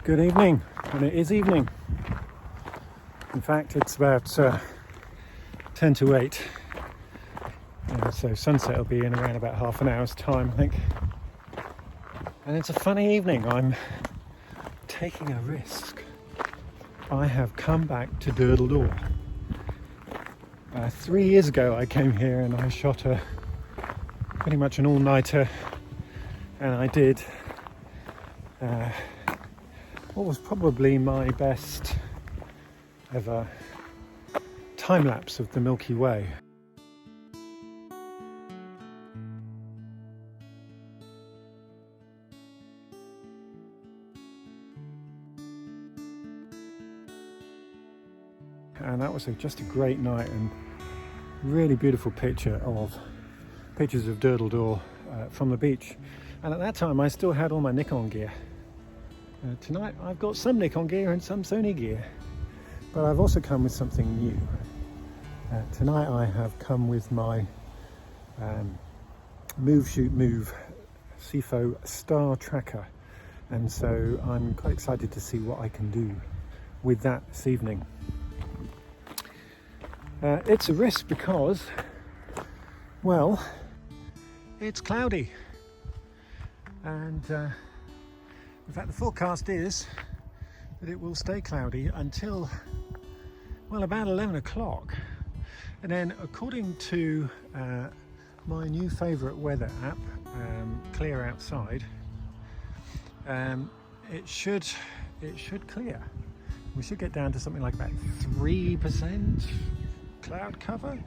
Good evening, and it is evening. In fact, it's about 10 to 8. So sunset will be in around about half an hour's time, I think. And it's a funny evening. I'm taking a risk. I have come back to Durdle Door. 3 years ago I came here and I shot pretty much an all-nighter, and I did what was probably my best ever time-lapse of the Milky Way. And that was just a great night, and really beautiful pictures of Durdle Door from the beach. And at that time I still had all my Nikon gear. Tonight I've got some Nikon gear and some Sony gear, but I've also come with something new. Tonight I have come with my Move Shoot Move CFO Star Tracker, and so I'm quite excited to see what I can do with that this evening. It's a risk because, well, it's cloudy, and in fact the forecast is that it will stay cloudy until, well, about 11 o'clock. And then, according to my new favourite weather app, Clear Outside, it should clear. We should get down to something like about 3% cloud cover,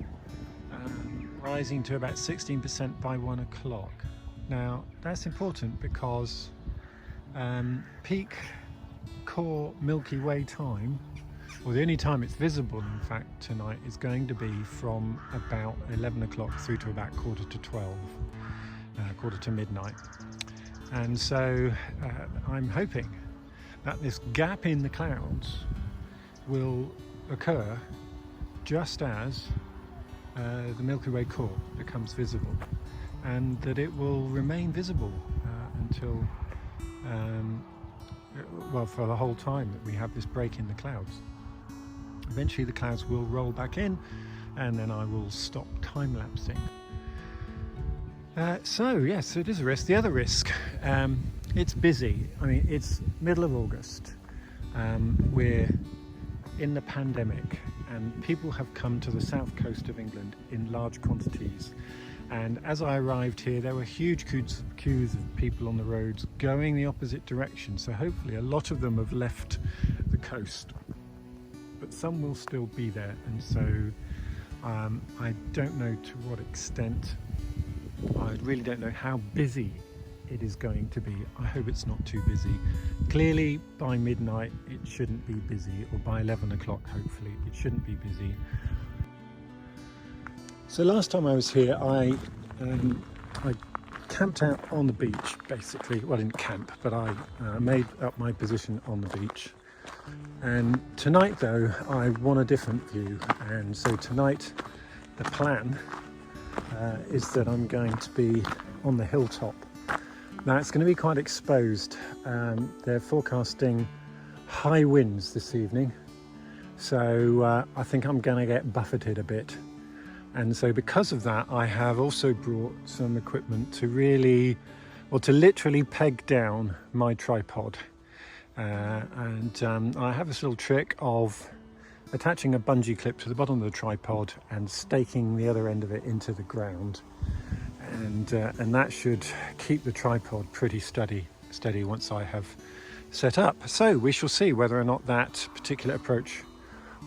rising to about 16% by 1 o'clock. Now that's important because peak core Milky Way time, or the only time it's visible in fact tonight, is going to be from about 11 o'clock through to about quarter to midnight. And so I'm hoping that this gap in the clouds will occur just as the Milky Way core becomes visible, and that it will remain visible until well, for the whole time that we have this break in the clouds. Eventually the clouds will roll back in, and then I will stop time-lapsing. So yes, it is a risk. The other risk, it's busy. I mean, it's middle of August. We're in the pandemic, and people have come to the south coast of England in large quantities. And as I arrived here, there were huge queues of people on the roads going the opposite direction. So hopefully a lot of them have left the coast, but some will still be there. And so I don't know to what extent, I really don't know how busy it is going to be. I hope it's not too busy. Clearly by midnight it shouldn't be busy, or by 11 o'clock hopefully it shouldn't be busy. So last time I was here I camped out on the beach basically. Well, I didn't camp, but I made up my position on the beach. And tonight though I want a different view, and so tonight the plan is that I'm going to be on the hilltop. Now it's going to be quite exposed. They're forecasting high winds this evening, so I think I'm going to get buffeted a bit. And so because of that, I have also brought some equipment to literally peg down my tripod. And I have this little trick of attaching a bungee clip to the bottom of the tripod and staking the other end of it into the ground. And that should keep the tripod pretty steady once I have set up. So we shall see whether or not that particular approach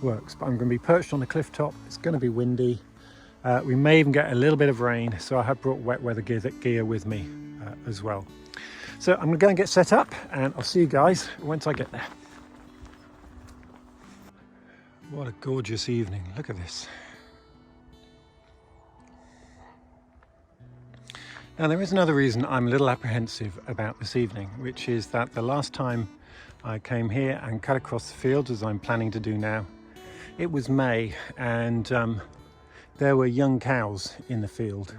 works. But I'm going to be perched on the cliff top. It's going to be windy. We may even get a little bit of rain, so I have brought wet weather gear with me as well. So I'm going to go and get set up, and I'll see you guys once I get there. What a gorgeous evening. Look at this. Now there is another reason I'm a little apprehensive about this evening, which is that the last time I came here and cut across the fields, as I'm planning to do now, it was May, and there were young cows in the field.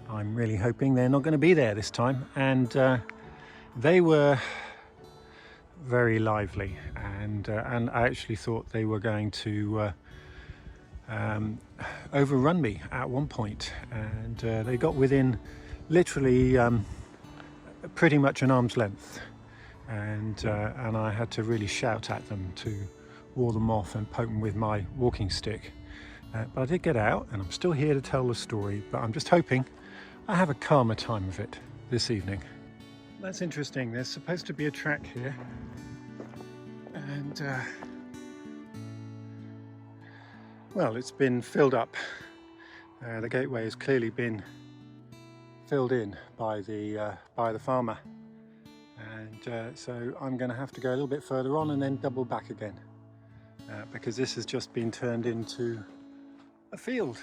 I'm really hoping they're not going to be there this time. And they were very lively, and I actually thought they were going to overrun me at one point, and they got within literally pretty much an arm's length, and I had to really shout at them to ward them off and poke them with my walking stick. But I did get out, and I'm still here to tell the story, but I'm just hoping I have a calmer time of it this evening. That's interesting. There's supposed to be a track here, and well, it's been filled up. The gateway has clearly been filled in by the farmer, and so I'm going to have to go a little bit further on and then double back again, because this has just been turned into a field.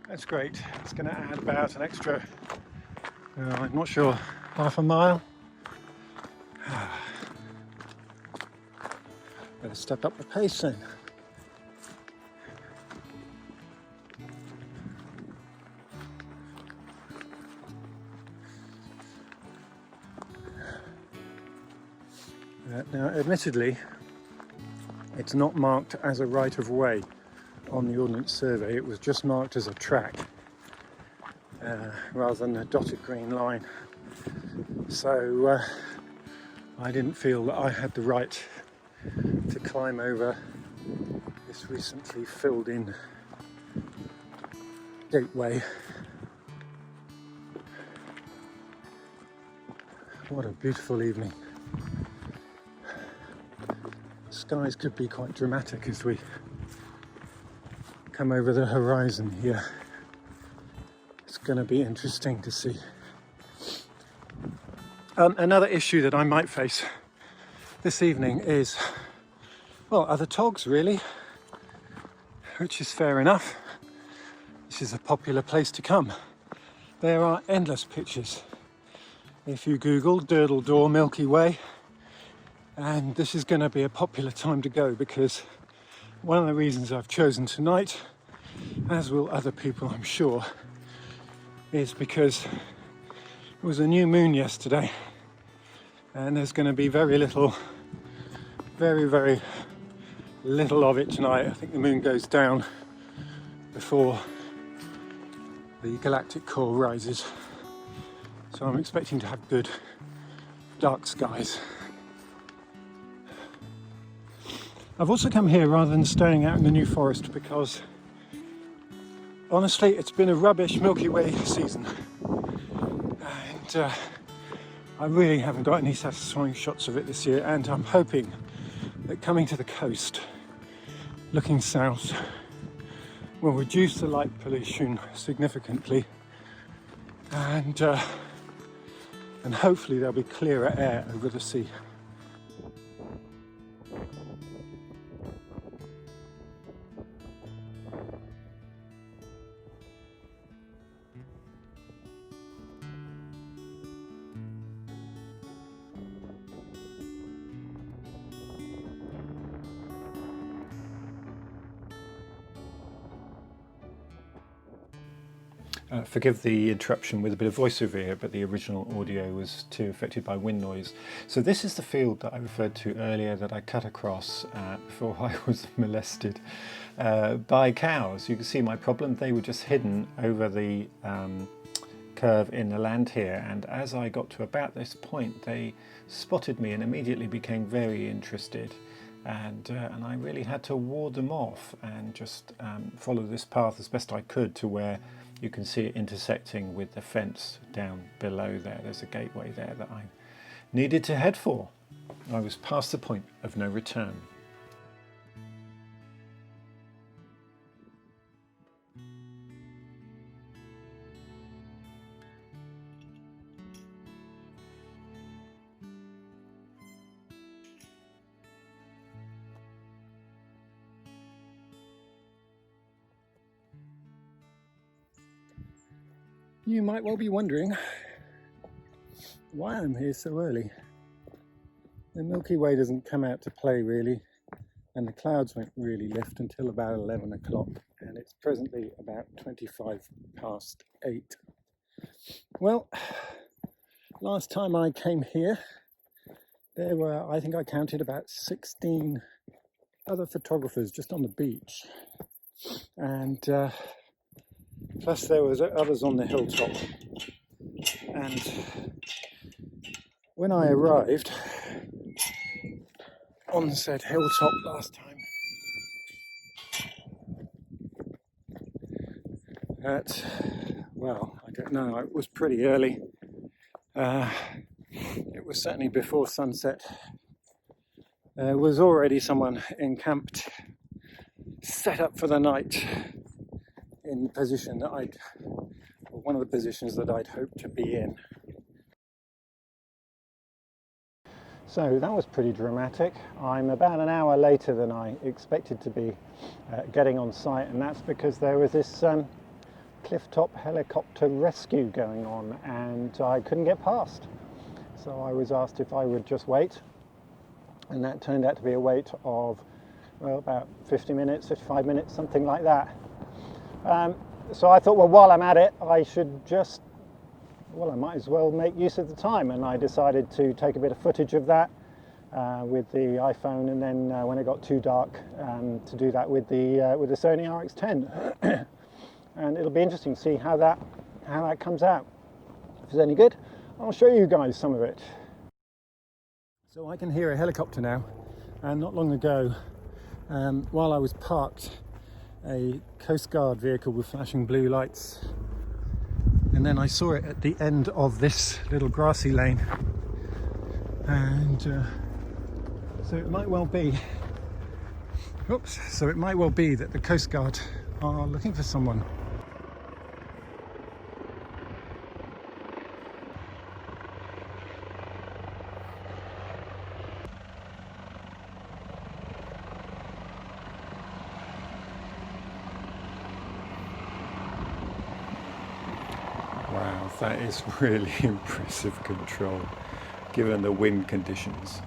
That's great. It's going to add about an extra, I'm not sure, half a mile. Better step up the pace then. Now, admittedly, it's not marked as a right-of-way on the Ordnance Survey. It was just marked as a track rather than a dotted green line. So I didn't feel that I had the right to climb over this recently filled in gateway. What a beautiful evening. Skies could be quite dramatic as we come over the horizon here. It's going to be interesting to see. Another issue that I might face this evening is, well, are the togs really, which is fair enough. This is a popular place to come. There are endless pictures. If you Google Durdle Door, Milky Way, and this is going to be a popular time to go, because one of the reasons I've chosen tonight, as will other people I'm sure, is because it was a new moon yesterday, and there's going to be very little, very little of it tonight. I think the moon goes down before the galactic core rises, so I'm expecting to have good dark skies. I've also come here rather than staying out in the New Forest because honestly it's been a rubbish Milky Way season, and I really haven't got any satisfying shots of it this year, and I'm hoping that coming to the coast, looking south, will reduce the light pollution significantly, and hopefully there'll be clearer air over the sea. Forgive the interruption with a bit of voiceover here, but the original audio was too affected by wind noise. So this is the field that I referred to earlier that I cut across before I was molested by cows. You can see my problem. They were just hidden over the curve in the land here, and as I got to about this point they spotted me and immediately became very interested, and I really had to ward them off and just follow this path as best I could to where you can see it intersecting with the fence down below there. There's a gateway there that I needed to head for. I was past the point of no return. You might well be wondering why I'm here so early. The Milky Way doesn't come out to play really, and the clouds won't really lift until about 11 o'clock, and it's presently about 8:25. Well, last time I came here There were, I think I counted about 16 other photographers just on the beach, and plus there was others on the hilltop. And when I arrived on said hilltop last time, well, I don't know, it was pretty early. It was certainly before sunset. There was already someone encamped, set up for the night in the position that or one of the positions that I'd hoped to be in. So that was pretty dramatic. I'm about an hour later than I expected to be getting on site, and that's because there was this clifftop helicopter rescue going on and I couldn't get past. So I was asked if I would just wait, and that turned out to be a wait of, well, about 50 minutes, 55 minutes, something like that. So I thought, well, while I'm at it, I might as well make use of the time, and I decided to take a bit of footage of that with the iPhone, and then when it got too dark, to do that with the Sony RX10. And it'll be interesting to see how that comes out. If it's any good, I'll show you guys some of it. So I can hear a helicopter now, and not long ago, while I was parked, a Coastguard vehicle with flashing blue lights, and then I saw it at the end of this little grassy lane, and so it might well be that the Coastguard are looking for someone. Wow, that is really impressive control, given the wind conditions.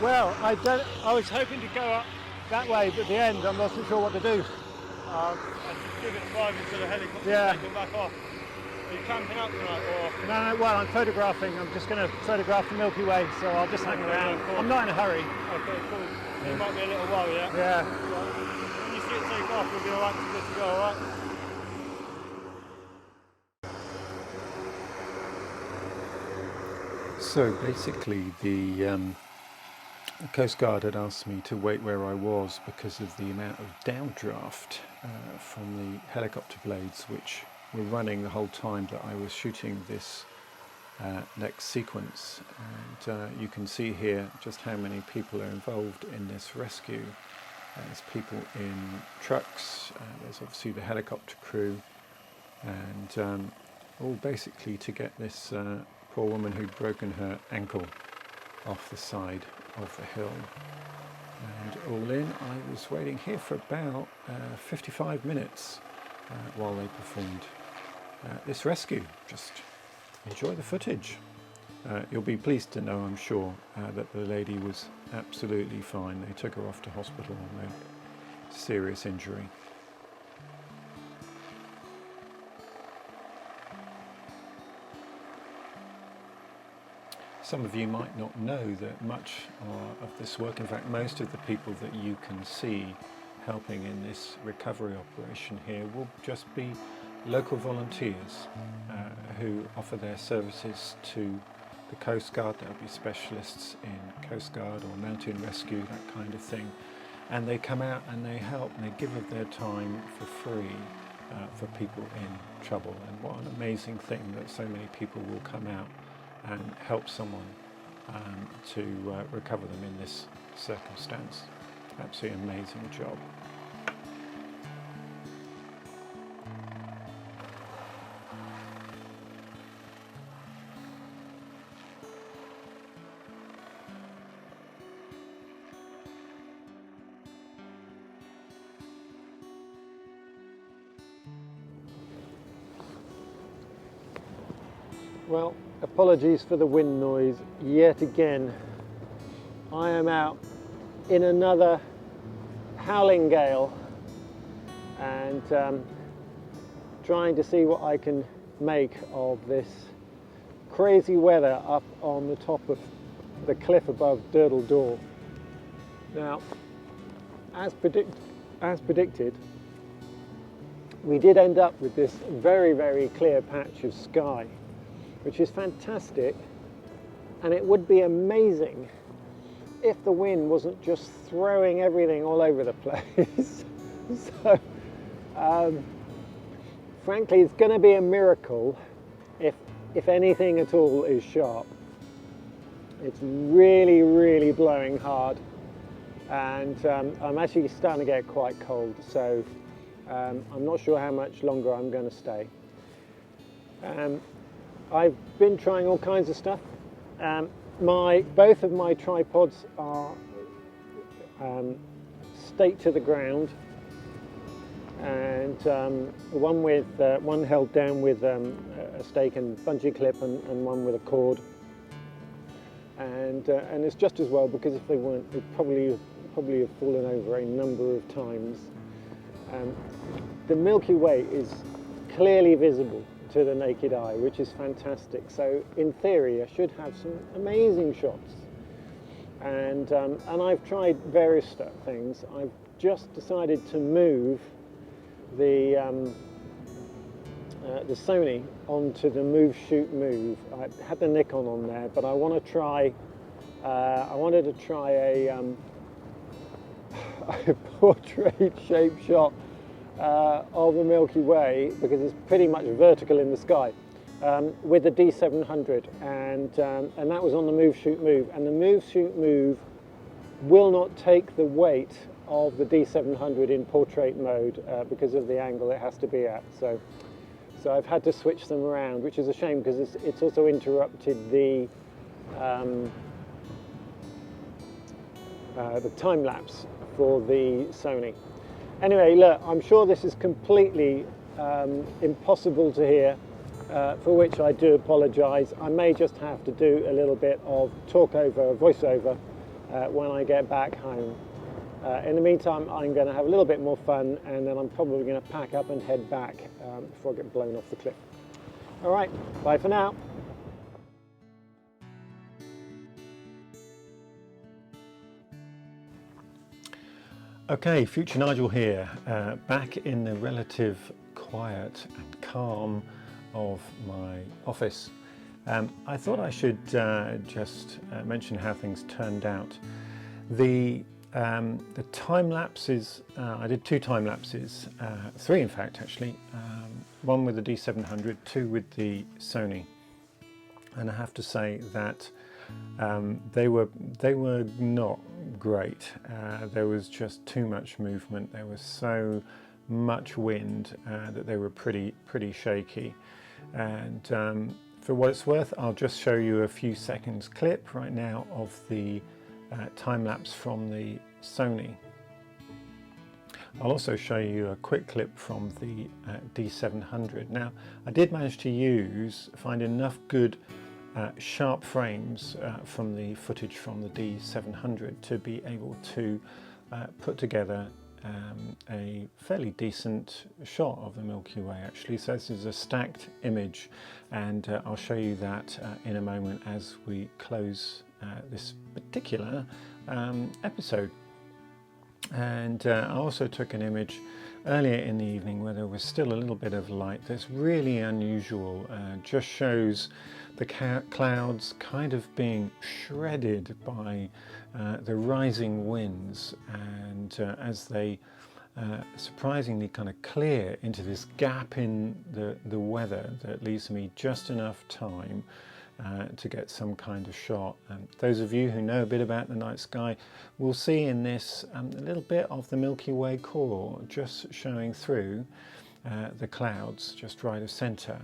Well, I was hoping to go up that way, but at the end I'm not so sure what to do. I just give it 5 until the helicopter take it back off. Are you camping up tonight, or? No, well, I'm photographing. I'm just going to photograph the Milky Way, so I'll just hang around. Cool. I'm not in a hurry. Okay, cool. Yeah. It might be a little while, yeah? Yeah. When you see it take off, we'll be alright to good to go, alright? So basically the Coastguard had asked me to wait where I was because of the amount of downdraft from the helicopter blades, which were running the whole time that I was shooting this next sequence. And you can see here just how many people are involved in this rescue. There's people in trucks, there's obviously the helicopter crew, and all basically to get this poor woman who'd broken her ankle off the side of the hill. And all in, I was waiting here for about 55 minutes while they performed this rescue. Just enjoy the footage. You'll be pleased to know, I'm sure, that the lady was absolutely fine. They took her off to hospital on no serious injury. Some of you might not know that much of this work, in fact most of the people that you can see helping in this recovery operation here will just be local volunteers who offer their services to the Coastguard. There'll be specialists in Coastguard or mountain rescue, that kind of thing. And they come out and they help and they give of their time for free for people in trouble. And what an amazing thing that so many people will come out and help someone to recover them in this circumstance. Absolutely amazing job. Well, apologies for the wind noise yet again. I am out in another howling gale and trying to see what I can make of this crazy weather up on the top of the cliff above Durdle Door. Now, as predicted, we did end up with this very, very clear patch of sky, which is fantastic, and it would be amazing if the wind wasn't just throwing everything all over the place. So, frankly, it's going to be a miracle if anything at all is sharp. It's really, really blowing hard, and I'm actually starting to get quite cold, so I'm not sure how much longer I'm going to stay. I've been trying all kinds of stuff. Both of my tripods are staked to the ground, and one held down with a stake and bungee clip, and one with a cord. And it's just as well, because if they weren't, they'd probably have fallen over a number of times. The Milky Way is clearly visible to the naked eye, which is fantastic. So in theory, I should have some amazing shots. And I've tried various things. I've just decided to move the Sony onto the Move Shoot Move. I had the Nikon on there, but I want to try. I wanted to try a portrait shape shot of the Milky Way, because it's pretty much vertical in the sky, with the D700, and that was on the Move Shoot Move, and the Move Shoot Move will not take the weight of the D700 in portrait mode because of the angle it has to be at. So I've had to switch them around, which is a shame, because it's also interrupted the time lapse for the Sony. Anyway, look, I'm sure this is completely impossible to hear, for which I do apologise. I may just have to do a little bit of voiceover when I get back home. In the meantime, I'm going to have a little bit more fun, and then I'm probably going to pack up and head back before I get blown off the cliff. All right, bye for now. Okay, Future Nigel here, back in the relative quiet and calm of my office. I thought I should just mention how things turned out. The time lapses, I did 2 time lapses, 3 in fact actually, one with the D700, 2 with the Sony, and I have to say that they were not great. There was just too much movement. There was so much wind that they were pretty shaky. And for what it's worth, I'll just show you a few seconds clip right now of the time lapse from the Sony. I'll also show you a quick clip from the D700. Now, I did manage to find enough good sharp frames from the footage from the D700 to be able to put together a fairly decent shot of the Milky Way actually. So this is a stacked image, and I'll show you that in a moment as we close this particular episode. And I also took an image earlier in the evening where there was still a little bit of light. That's really unusual, just shows the clouds kind of being shredded by the rising winds, and as they surprisingly kind of clear into this gap in the weather that leaves me just enough time to get some kind of shot. And those of you who know a bit about the night sky will see in this a little bit of the Milky Way core just showing through the clouds just right of centre,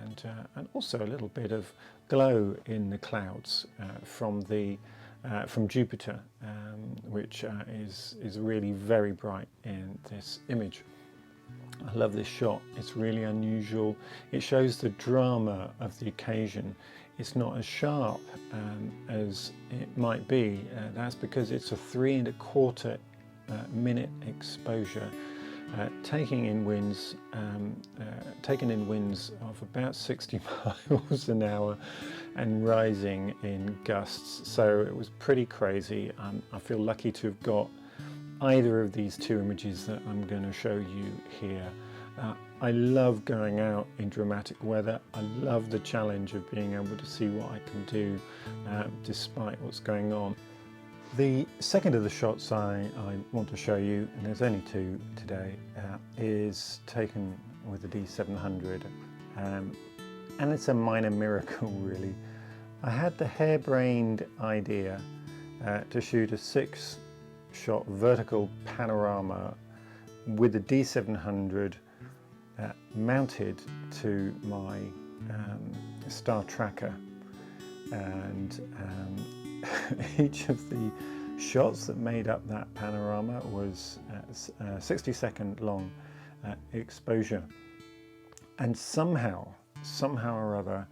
and also a little bit of glow in the clouds from Jupiter, which is really very bright in this image. I love this shot. It's really unusual. It shows the drama of the occasion. It's not as sharp as it might be. That's because it's a 3¼ minute exposure, taking in winds of about 60 miles an hour and rising in gusts. So it was pretty crazy. I feel lucky to have got either of these two images that I'm going to show you here. I love going out in dramatic weather. I love the challenge of being able to see what I can do despite what's going on. The second of the shots I want to show you, and there's only two today, is taken with the D700, and it's a minor miracle really. I had the harebrained idea to shoot a 6-shot vertical panorama with the D700 mounted to my star tracker, and each of the shots that made up that panorama was a 60-second long exposure, and somehow or other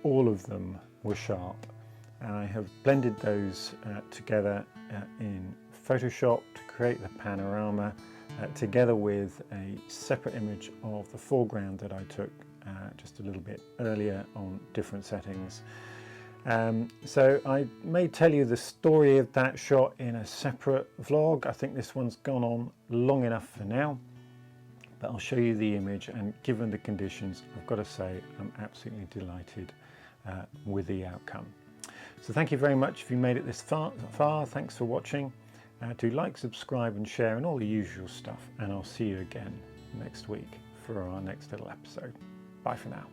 all of them were sharp, and I have blended those together in Photoshop to create the panorama, together with a separate image of the foreground that I took just a little bit earlier on different settings. So I may tell you the story of that shot in a separate vlog. I think this one's gone on long enough for now, but I'll show you the image, and given the conditions, I've got to say I'm absolutely delighted with the outcome. So thank you very much if you made it this far. Thanks for watching. Do like, subscribe and share and all the usual stuff, and I'll see you again next week for our next little episode. Bye for now.